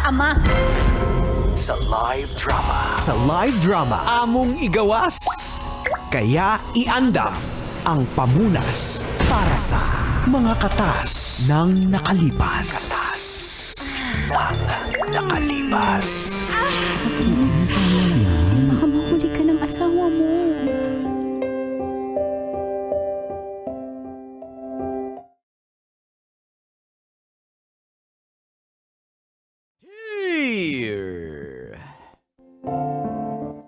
ama. Sa live drama, among igawas. Kaya iandam ang pamunas para sa mga katas ng nakalipas. Baka mahuli ka ng asawa mo. Dear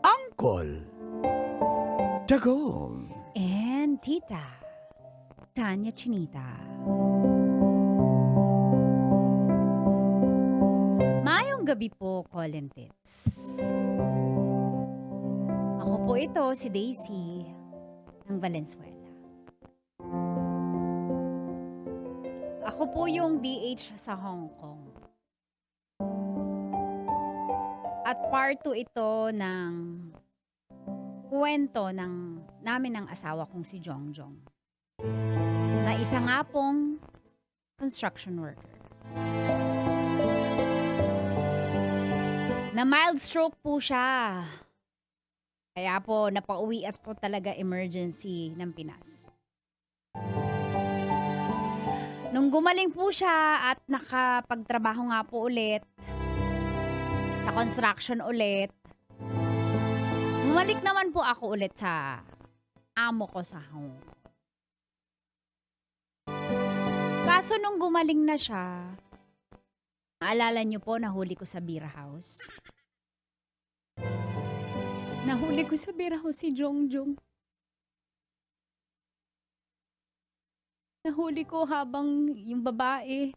Uncle Dagong. And Tita Tanya Chinita. Mayong gabi po, Colin Tits. Ako po ito, si Daisy ng Valenzuela. Ako po yung DH sa Hong Kong. At part 2 ito ng kwento namin ng asawa kong si Jongjong. Na isa nga pong construction worker. Na mild stroke po siya. Kaya po napauwi at po talaga emergency ng Pinas. Nung gumaling po siya at nakapagtrabaho nga po ulit, sa construction ulit, bumalik naman po ako ulit sa amo ko sa Hong Kong. Kaso nung gumaling na siya, naalala niyo po, nahuli ko sa beer house. Nahuli ko sa beer house si Jongjong. Nahuli ko habang yung babae,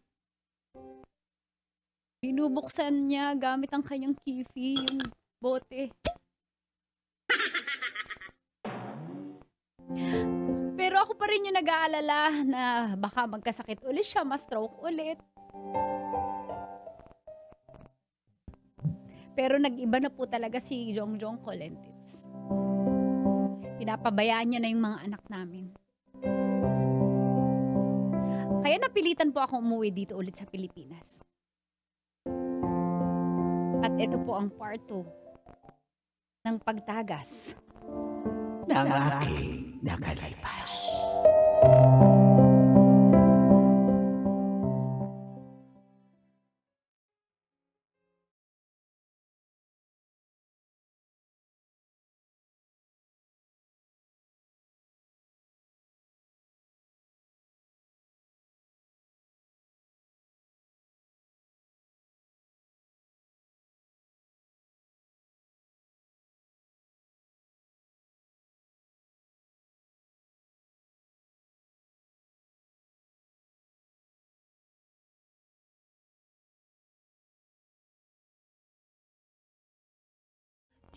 binubuksan niya gamit ang kanyang kifi, yung bote. Pero ako pa rin yung nag-aalala na baka magkasakit ulit siya, ma-stroke ulit. Pero nag-iba na po talaga si Jongjong Colentits. Pinapabayaan niya na yung mga anak namin. Kaya napilitan po akong umuwi dito ulit sa Pilipinas. At ito po ang part 2 ng pagtagas Ng aking nakalipas.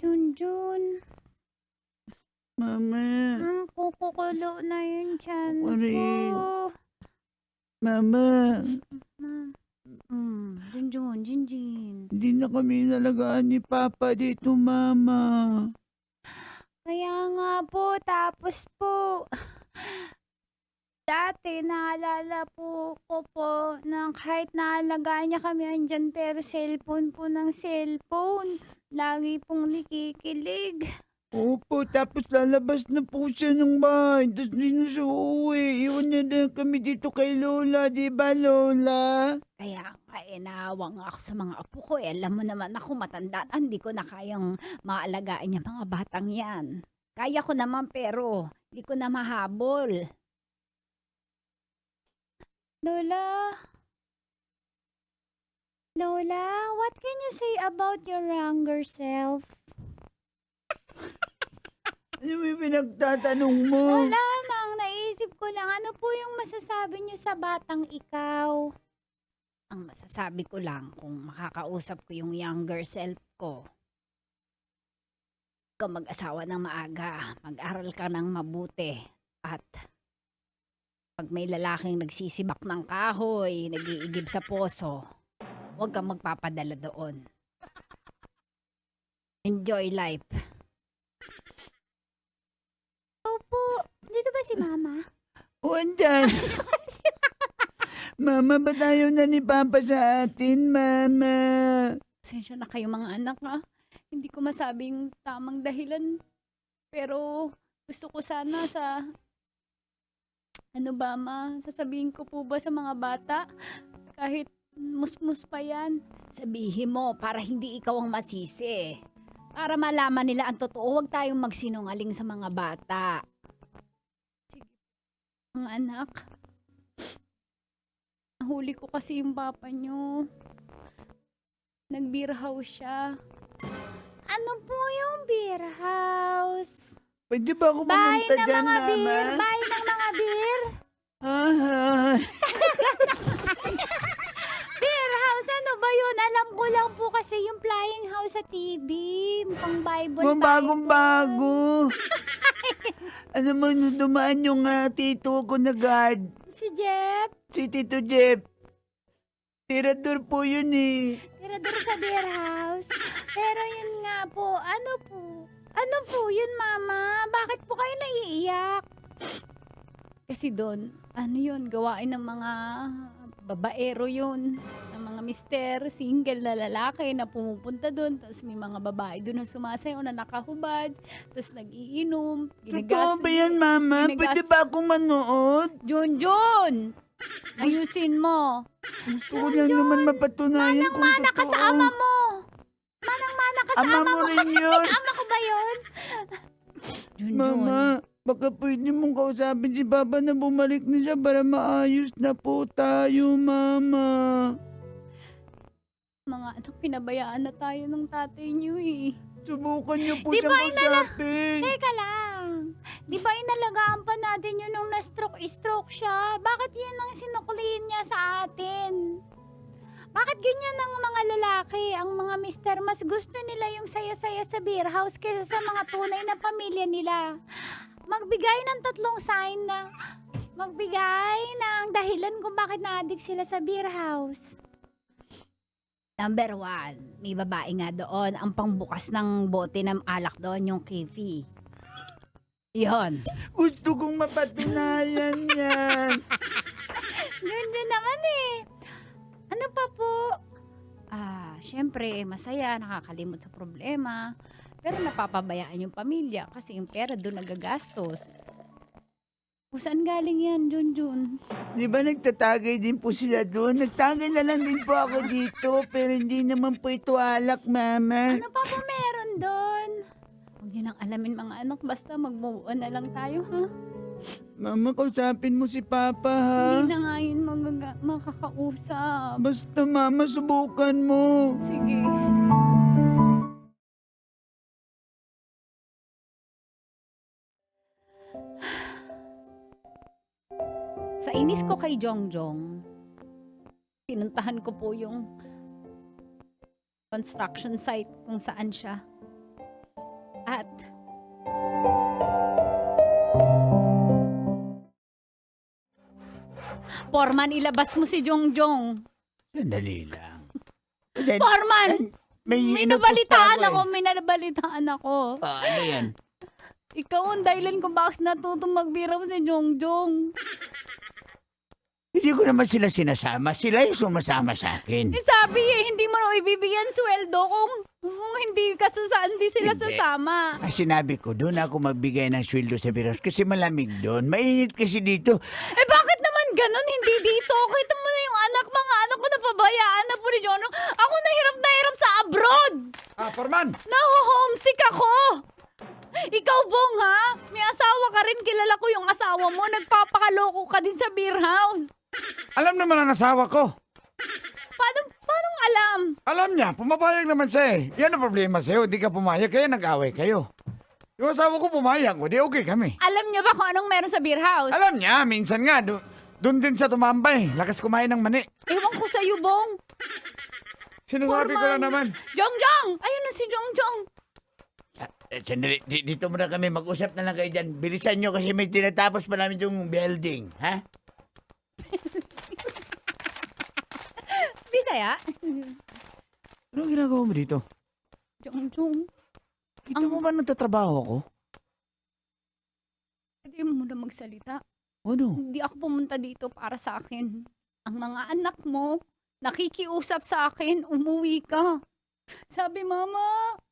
Junjun. Mama, Kukukulo na yun dyan Ako rin. po. Mama, Junjun, Jinjin. hindi na kami nalagaan ni Papa dito, Mama. Kaya nga po, tapos po, dati naalala po ko po na kahit naalagaan niya kami andyan pero cellphone po ng cellphone. Lagi pong nakikilig. Opo, tapos lalabas na po siya ng bahay. Tapos di na siya uuwi. Iwan niya na kami dito kay Lola, di ba, Lola? Kaya nga, naawa nga ako sa mga apo ko. Alam mo naman ako, matanda na, hindi ko na kayang maalagaan yung mga batang yan. Kaya ko naman pero hindi ko na mahabol. Lola? Lola, what can you say about your younger self? Ano may pinagtatanong mo? Wala lang, naisip ko lang, ano po yung masasabi niyo sa batang ikaw? Ang masasabi ko lang, kung makakausap ko yung younger self ko, ka mag-asawa ng maaga, mag-aral ka ng mabuti, at pag may lalaking nagsisibak ng kahoy, nag-iigib sa poso, huwag kang magpapadala doon. Enjoy life. Opo, dito ba si Mama? O, andyan. Mama, ba't ayaw na ni Papa sa atin, Mama? Pasensya na kayo mga anak ha. Hindi ko masabing tamang dahilan. Pero gusto ko sana sa... Ano ba ma? Sasabihin ko po ba sa mga bata? Kahit musmus pa yan. Sabihin mo para hindi ikaw ang masisi. Para malaman nila ang totoo, huwag tayong magsinungaling sa mga bata. Sige, mga anak. Nahuli ko kasi yung papa nyo. Nag-beer house siya. Ano po yung beer house? Pwede ba ako Bahay pumunta ng dyan, mga Mama? beer! Bahay ng mga beer! Ah, Beer house, ano ba yun? Alam ko lang po kasi yung flying house sa TV. Pang Bible. Mga bagong-bago. Alam mo, nung dumaan yung tito ko na guard, Si Jeff. si Tito Jeff. Tirador po yun eh. Tirador sa beer house. Pero yun nga po, ano po yun mama? Bakit po kayo naiiyak? Kasi doon, ano yun, gawain ng mga babaero yun. Ng mga mister, single na lalaki na pumupunta doon. Tapos may mga babae doon na sumasayaw na nakahubad. Tapos nag-iinom. Totoo ba yan, Mama? ginagas- Pwede ba akong manood? Junjun! Ayusin mo. Gusto ko lang naman mapatunayan kung Manang-mana ka totoo. sa ama mo. Manang-mana ka sa Ama ama mo mo. rin yun. Ama ko ba yun? Junjun. Mama, baka pwede mong kausapin si Papa na bumalik na siya para maayos na po tayo, Mama. Mga anak, pinabayaan na tayo ng tatay niyo eh. Subukan niyo po Di siyang ba kausapin. Teka lang. Di ba inalagaan pa natin yun nung na-stroke siya? Bakit yun ang sinukliin niya sa atin? Bakit ganyan ang mga lalaki, ang mga mister, mas gusto nila yung saya-saya sa beer house kaysa sa mga tunay na pamilya nila? Magbigay ng 3 sign na magbigay ng dahilan kung bakit na-addict sila sa beer house. Number 1, may babae nga doon. Ang pangbukas ng bote ng alak doon, yung Kefi. Yun. Gusto kong mapatunayan yan. Yun naman eh. Ano pa po? Syempre, masaya, nakakalimot sa problema. Pero napapabayaan yung pamilya kasi yung pera doon nagagastos. O saan galing yan, Junjun? Di ba nagtatagay din po sila doon? Nagtagay na lang din po ako dito, pero hindi naman po ito alak, Mama. Ano pa po meron doon? Huwag niyo nang alamin mga anak, basta mag-move on na lang tayo, ha? Mama, kausapin mo si Papa, ha? Hindi na nga yun makakausap. Basta, Mama, subukan mo. Sige. Sa inis ko kay Jongjong, pinuntahan ko po yung construction site kung saan siya. At Foreman, ilabas mo si Jongjong. Sandali lang. Foreman! May inutos pa nabalitaan ako ako, may nabalitaan ako. Ano yan? Ikaw ang dahilan kung bakit natutong magbiraw si Jongjong. Hindi ko naman sila sinasama. Sila yung sumasama sa akin. Eh, sabi hindi mo na ibibigyan sweldo kung hindi hindi sila Hindi. sasama. Ang sinabi ko, doon ako magbigay ng sweldo sa Biros kasi malamig doon. Mainit kasi dito. Eh bakit naman ganun? Hindi dito. Kita mo na yung mga anak ko napabayaan na po ni Jono. Ako na hirap sa abroad. Forman! Naho-homesick ako. Ikaw, Bong, ha? May asawa ka rin. Kilala ko yung asawa mo. Nagpapakaloko ka din sa beer house. Alam naman ang asawa ko. Paano alam? Alam niya, pumapayag naman siya eh. Yan ang problema sa'yo, di ka pumayag, kaya nag-away kayo. Yung asawa ko pumayag, o di okay kami. Alam niyo ba kung anong meron sa beer house? Alam niya, minsan nga, doon din siya tumambay. Lakas kumain ng mani. Ewan ko sa'yo, Bong. Sinasabi ko lang naman. Jongjong! Ayun na si Jongjong. Sandali, dito muna kami. Mag-usap na lang kayo dyan. Bilisan nyo kasi may tinatapos pa namin yung building. Ha? Bisaya? Anong ginagawa mo dito? Jongjong. Kita mo ba nagtatrabaho ako? Pwede mo na magsalita. Ano? Hindi ako pumunta dito para sa akin. Ang mga anak mo, nakikiusap sa akin, umuwi ka. Sabi, Mama,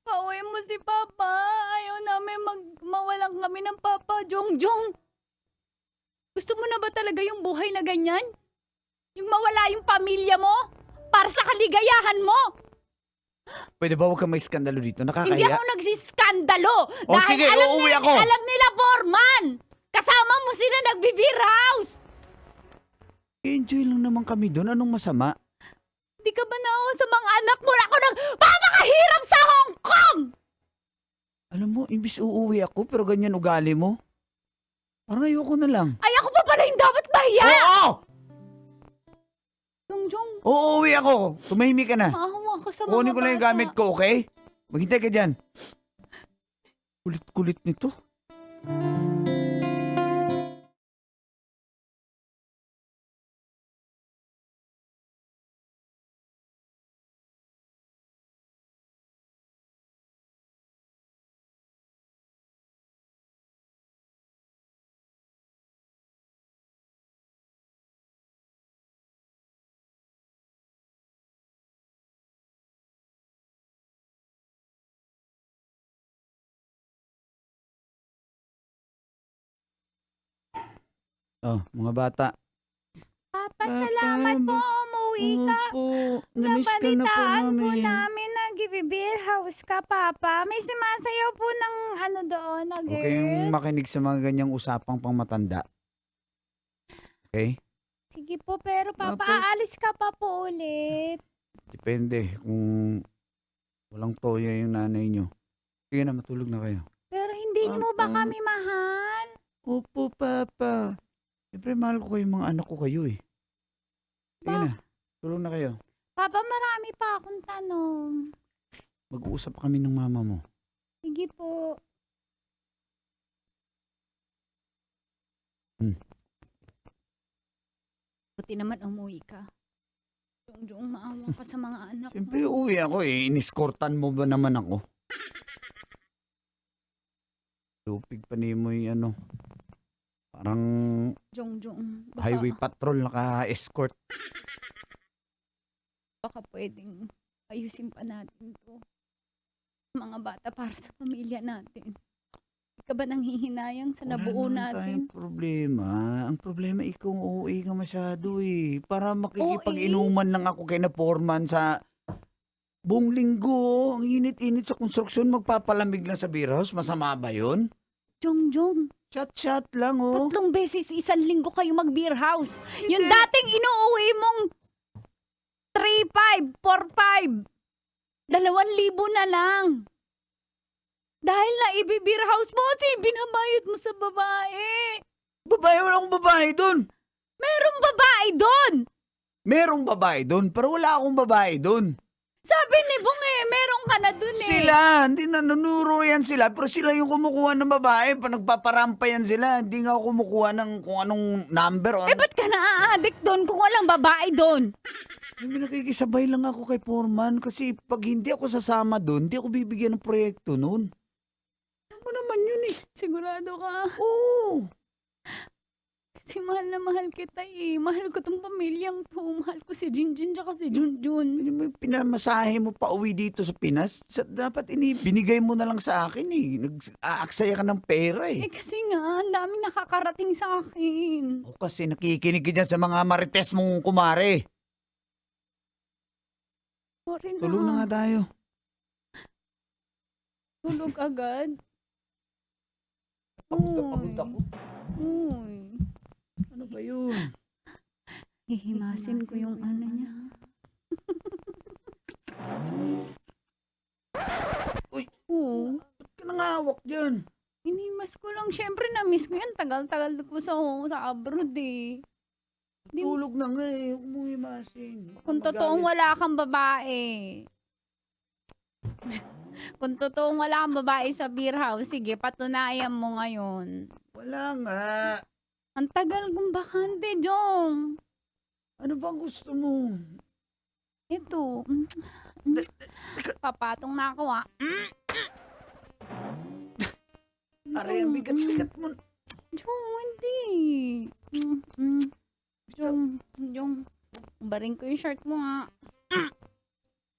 pauwi mo si Papa. Ayaw namin mawalan kami ng Papa. Jongjong, gusto mo na ba talaga yung buhay na ganyan? Yung mawala yung pamilya mo? Para sa kaligayahan mo? Pwede ba huwag kang may skandalo dito? Hindi Nakakaya. ako nagsiskandalo. O sige, uuwi ako. Alam nila, Foreman. Kasama mo sila nagbe-beer house. Enjoy lang naman kami doon. Anong masama? Di ka ba naawa sa mga anak mo na ako nagpapakahirap sa Hong Kong? Alam mo, imbis uuwi ako pero ganyan ugali mo. Parang ayoko na lang. Ay, ako pa pala yung dapat mahiya. Oo! Jongjong, Uuwi ako. Tumahimik ka na. maawa ko sa mga Kunin ko lang yung bata. gamit ko, okay? Maghintay ka dyan. Kulit-kulit nito. Oh, mga bata. Papa, salamat po. Umuwi ka. Opo, namiss ka na po Nabalitaan po namin. namin nag-beer house ka, Papa. May sumasayaw po ng ano doon, na Huwag kayong girls. makinig sa mga ganyang usapang pang matanda. Okay? Sige po, pero Papa, Papa. aalis ka pa po ulit. Depende kung walang toyo yung nanay nyo. Sige na, matulog na kayo. Pero hindi mo ba Papa. kami mahal? Opo, Papa. Siyempre, mahal ko kayong mga anak ko kayo eh. Sige na, tulog na kayo. Papa, marami pa akong tanong. Mag-uusap kami ng mama mo. Sige po. Buti naman umuwi ka. Yung maawa ka sa mga anak Siyempre, mo. uwi ako eh. Iniskortan mo ba naman ako? Lupig pa ni mo yung ano. Parang Jongjong, highway patrol naka-escort. baka pwedeng ayusin pa natin to. Mga bata para sa pamilya natin. Hindi ka ba nanghihinayang sa nabuo Wala naman natin? tayong problema. Ang problema, ikaw uuwi ka masyado eh. Para makikipag-inuman lang ako kay na foreman sa buong linggo. Ang init-init sa konstruksyon, magpapalamig lang sa beer house. Masama ba yun? Jongjong, Chat-chat lang oh. 3 beses isang linggo kayo mag-beer house. Yung Hindi. dating inuuwi mong 3,500, 4,500, 2,000 na lang. Dahil na ibi-beer house mo kasi binabayad mo sa babae. Babae, wala akong babae doon. Merong babae doon. Merong babae doon, pero wala akong babae doon. Sabi ni Bong meron ka na doon eh. Sila, hindi nanunuro yan sila, pero sila yung kumukuha ng babae. Pa nagpaparampa yan sila, hindi nga ako kumukuha ng kung anong number. O Eh, ba't ka na-addict doon kung walang babae doon? May nakikisabay lang ako kay Foreman kasi pag hindi ako sasama doon, hindi ako bibigyan ng proyekto noon. Ano naman yun eh? Sigurado ka. Oo. Kasi mahal na mahal kita eh. Mahal ko tong pamilyang to. Mahal ko si Jinjin tsaka si Junjun. Hindi mo yung pinamasahe mo pa uwi dito sa Pinas? Dapat binigay mo na lang sa akin eh. Nag-aaksaya ka ng pera eh. Eh kasi nga, ang daming nakakarating sa akin. O kasi nakikinig ka dyan sa mga marites mong kumare. Sorry na. Tulog na nga tayo. Tulog agad. Pagod na pagod ako. Uy. Ano ba yun? Hihimasin ko yung ano niya. Uy. Oo. Ba't ka nangawak dyan? Hinimas ko lang. Siyempre, na-miss ko yan. Tagal-tagal ko sa abroad eh. Di- Tulog na nga eh. Huwag mong himasin. Kung totoong wala kang babae. Kung totoong wala kang babae sa beer house, sige, patunayan mo ngayon. Wala nga. Ang tagal kong bakante, Jong. Ano bang gusto mo? Ito. Papatong na ako, ah. Aray, ang bigat-bigat mo. Jong, hindi. Jong, Baring ko yung shirt mo nga.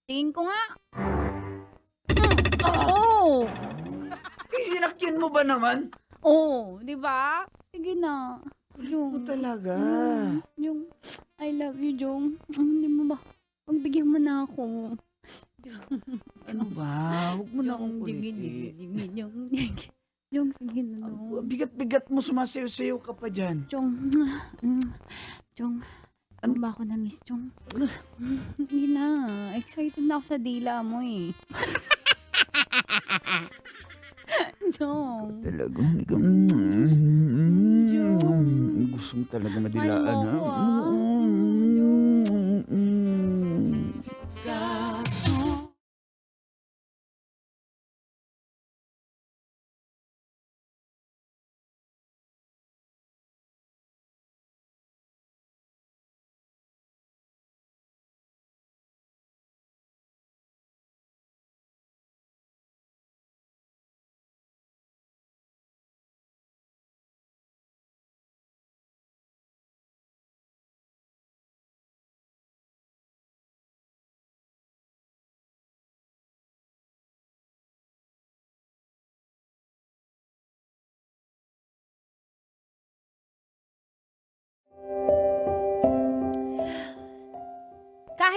Tingin ko nga. Oh! Sinakyan mo ba naman? Oh, di ba? Sige na. Ano Jong. talaga? Jong, I love you, Jong. Hindi mo ba? Pagbigyan mo na ako. Ano ba? Huwag mo na akong kulitin. Jong, sige na. No. Bigat-bigat mo, sumasayo-sayo ka pa dyan. Jong, Jong, ano ba ako na-miss, Jong? Hindi na. Excited na ako sa dila mo eh. Jong. Talagang ikaw. Gusto mo talaga madilaan, Ay, ha? mo ako,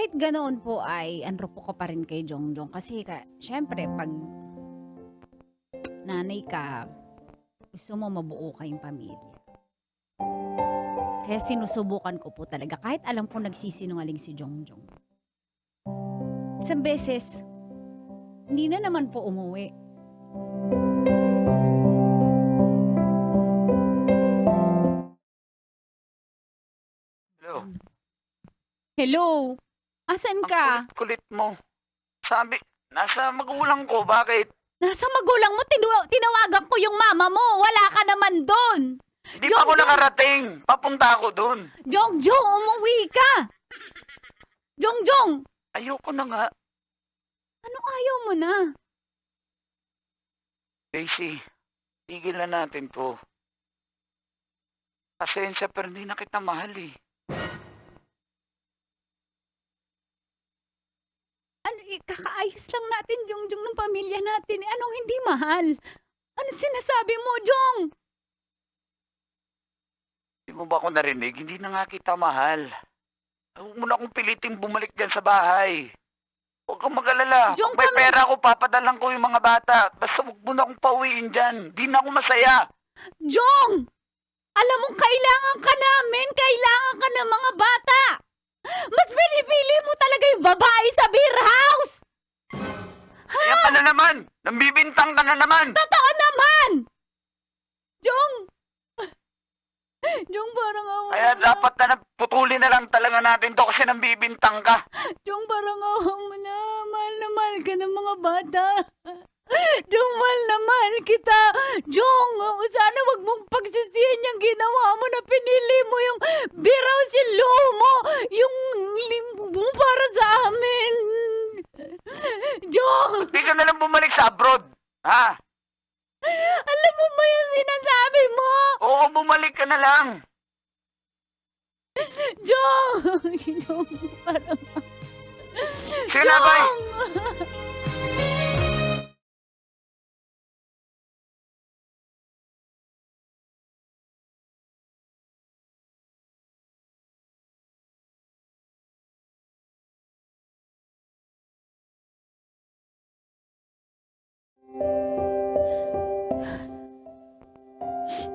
kahit ganoon po ay anro po ko pa rin kay Jongjong kasi syempre pag nanay ka, gusto mo mabuo kayong pamilya. Kaya sinusubukan ko po talaga kahit alam ko nagsisinungaling si Jongjong. Isang beses, hindi na naman po umuwi. Hello? Hello? Asan ka? Kulit mo. Sabi, nasa magulang ko, bakit? Nasa magulang mo, tinawagan ko yung mama mo. Wala ka naman doon. Di pa ako nakarating. Papunta ako doon. Jongjong, umuwi ka. Jongjong, Ayoko na nga. anong ayaw mo na? Daisy, tigil na natin to. Pasensya pero hindi na kita mahal eh. Ano, kakaayos lang natin, Jongjong, ng pamilya natin. Anong hindi mahal? Ano sinasabi mo, Jong? Hindi mo ba ako narinig? Hindi na nga kita mahal. Huwag mo na akong piliting bumalik dyan sa bahay. Huwag kang mag-alala. Jong, Kung may pera ako, papadalang ko yung mga bata. Basta huwag mo na akong pauwiin dyan. Di na ako masaya. Jong! Alam mo, kailangan ka namin. Kailangan ka ng mga bata. Mas pinipili mo talaga yung babae sa beer house. Kaya ka na naman. Nambibintang ka na naman. Totoo naman! Jong! Jong, parang awa Kaya mo dapat na putulin na lang talaga natin to kasi nambibintang ka. Jong, parang awa mo na. Mahal ka ng mga bata. Jong, mahal na mahal kita. Jong, sana wag mong pagsisihan yung ginawa mo na pinili mo yung biraw si mo. Yung limbo para sa amin. Jong, Di ka na lang bumalik sa abroad. Ha? alam mo ba yung sinasabi mo? Oo, bumalik ka na lang. Jong! Jong, parang... Sige na, bye. Jong!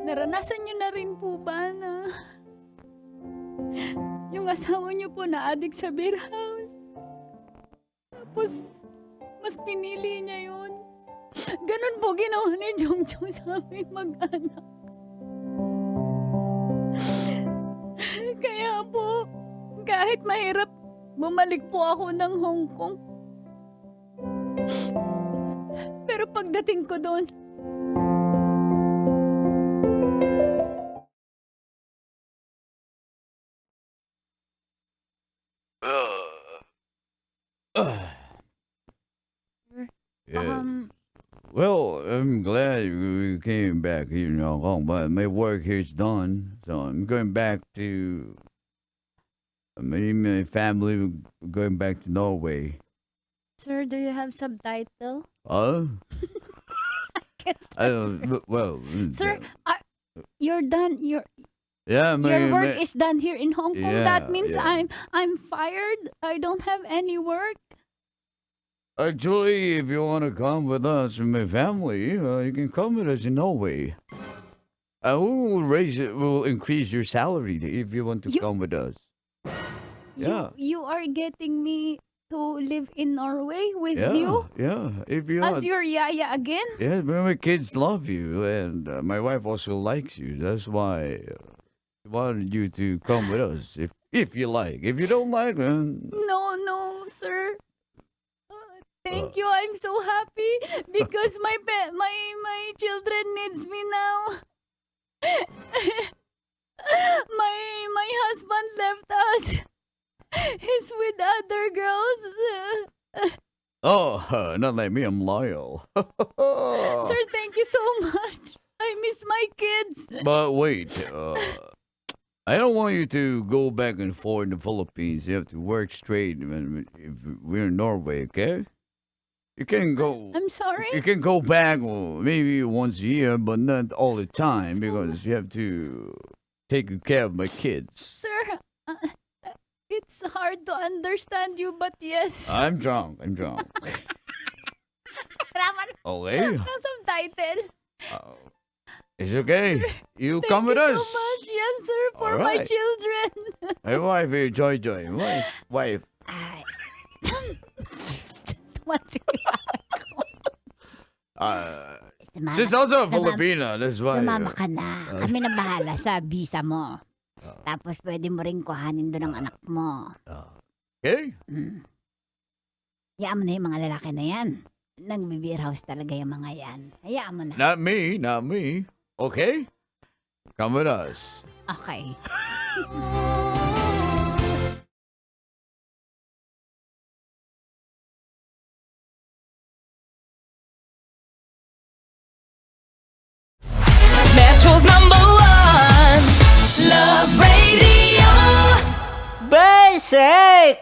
Naranasan niyo na rin po ba na yung asawa niyo po na adik sa beer house? Tapos, mas pinili niya yun. Ganun po ginawa ni Jongjong sa aming mag-anak. Kaya po, kahit mahirap, bumalik po ako ng Hong Kong. Pero pagdating ko doon, Yeah. Well, I'm glad we came back here in Hong Kong, but my work here is done, so I'm going back to my family were going back to Norway. Sir, do you have subtitle? Well, Sir, you're done. Your yeah, work is done here in Hong Kong. Yeah, That means yeah. I'm fired. I don't have any work. Actually, if you want to come with us and my family, you can come with us in Norway. We will we'll increase your salary if you want to You- come with us. Yeah. You are getting me to live in Norway with Yeah, you yeah. If you as want. your yaya again. Yeah, but my kids love you, and my wife also likes you. That's why I wanted you to come with us, if you like. If you don't like, then No, sir. Thank you. I'm so happy because my children needs me now. my husband left us. He's with other girls. not like me. I'm loyal. Sir, thank you so much. I miss my kids. But wait, I don't want you to go back and forth in the Philippines. You have to work straight if we're in Norway, okay? You can go. I'm sorry. You can go back maybe once a year, but not all the time because you have to take good care of my kids. Sir, it's hard to understand you, but yes. I'm drunk. Kailangan Okay. ng subtitle. It's okay. You Thank come with you us. so much. Yes, sir, for All my right. children. My wife here, Joy. Wife. Ay. She's also a Filipina. That's why. Sumama ka na. Kami na bahala sa visa mo. Tapos pwede mo rin kuhanin doon ang anak mo. Okay. Hayaan mo na yung mga lalaki na yan. Nag-beer house talaga yung mga yan. Hayaan mo na. Not me. Okay? Come with us. Okay. Metro's #1 Love Radio. Basic!